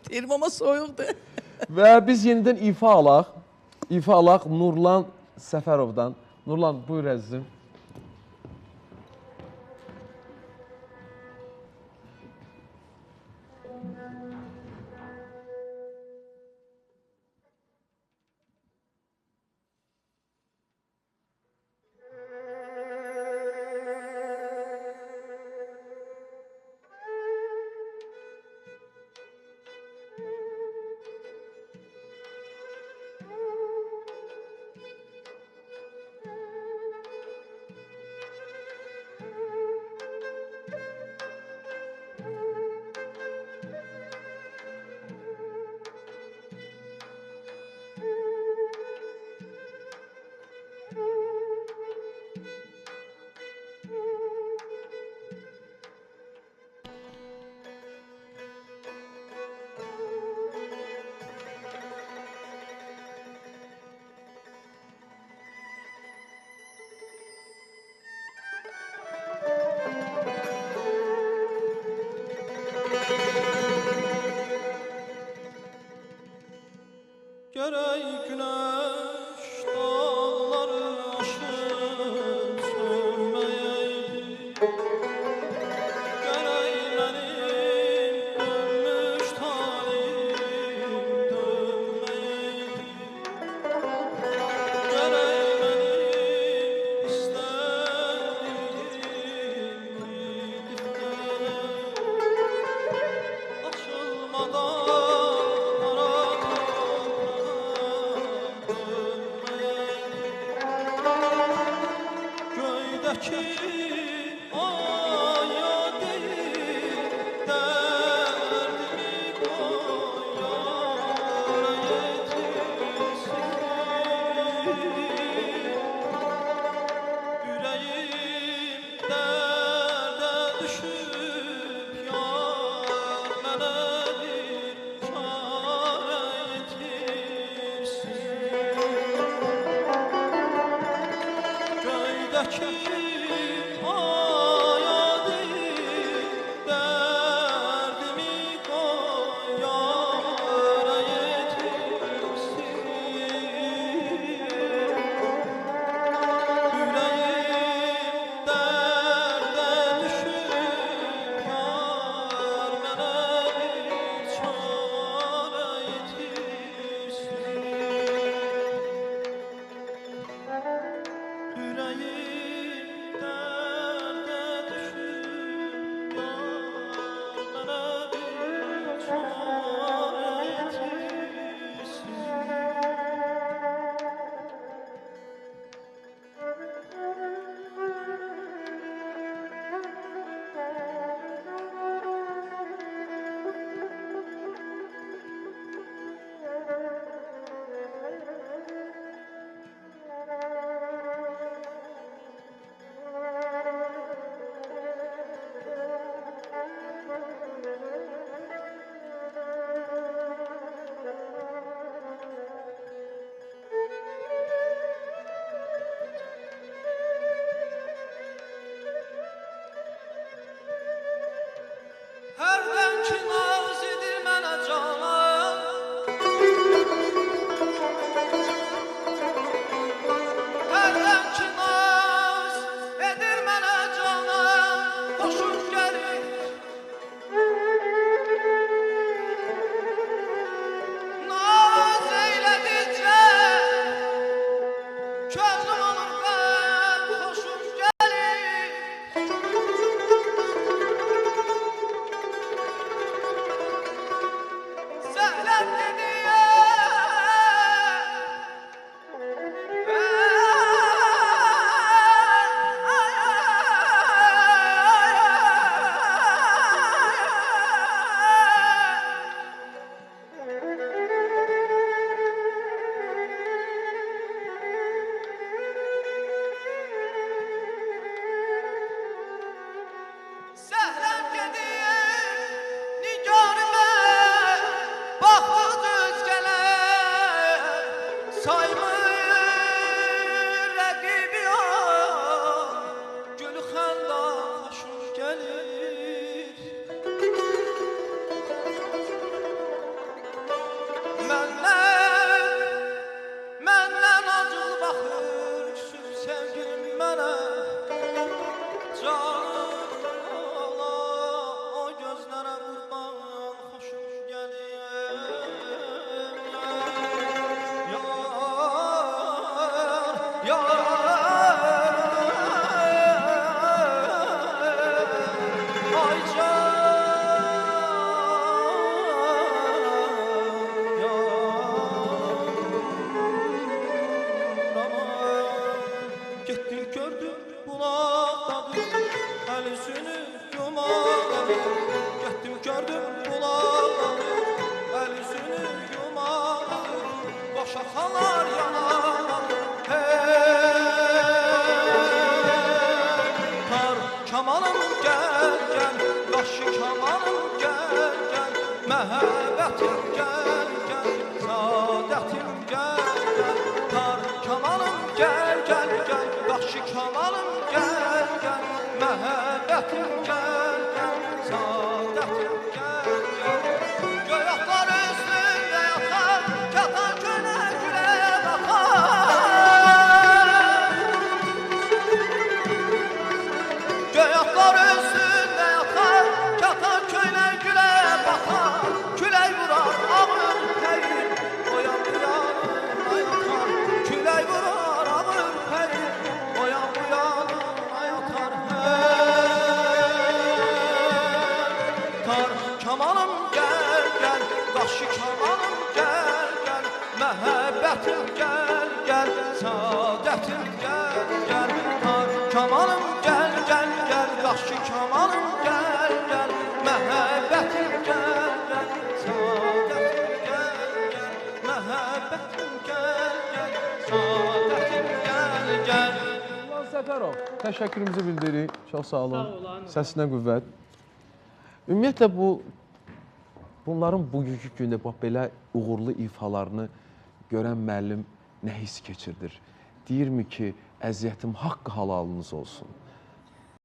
Termoma soyuqdur. Və biz yenidən ifa alaq Nurlan Səfərovdan. Nurlan, buyur əzizim. Görey güneş dağları aşıp sönmeyeydi. Görey benim dönmüş talim dönmeyeydi. Görey benim istediğim gidip açılmadan ara toprağa məhəbbətim gəl, gəl, saadətim gəl, gəl, tar kamalım gəl, gəl, gəl, qaşı kamalım gəl, gəl, məhəbbətim gəl, gəl, saadətim gəl, gəl. Göyotlar üstündə yatar, katan kölə gülə baxar. Göyotlar üstündə yatar, katan kölə gülə baxar. Külək vurar ağır pəyin, oyan bu yanına yatar. Külək vurar ağır pəyin, oyan bu yanına yatar. Tar kamalım gəl, gəl, qaşı kamalım gəl, gəl, məhəbbətim gəl, gəl, saadətim gəl, gəl, tar kamalım gəl, gəl, gəl, qaşı kamalım gəl, gəl, məhəbbətim gəl, gəl, saadətim gəl, gəl, məhəbbətim gəl, gəl, saadətim gəl, gəl. Nurlan Səfərov, təşəkkürümüzü bildiririk. Çox sağ olun. Səsinə qüvvət. Ümumiyyətlə bunların bugünkü gündə bax belə uğurlu ifalarını görən müəllim nə hiss keçirdir? Deyirmi ki, əziyyətim haqqı halalınız olsun.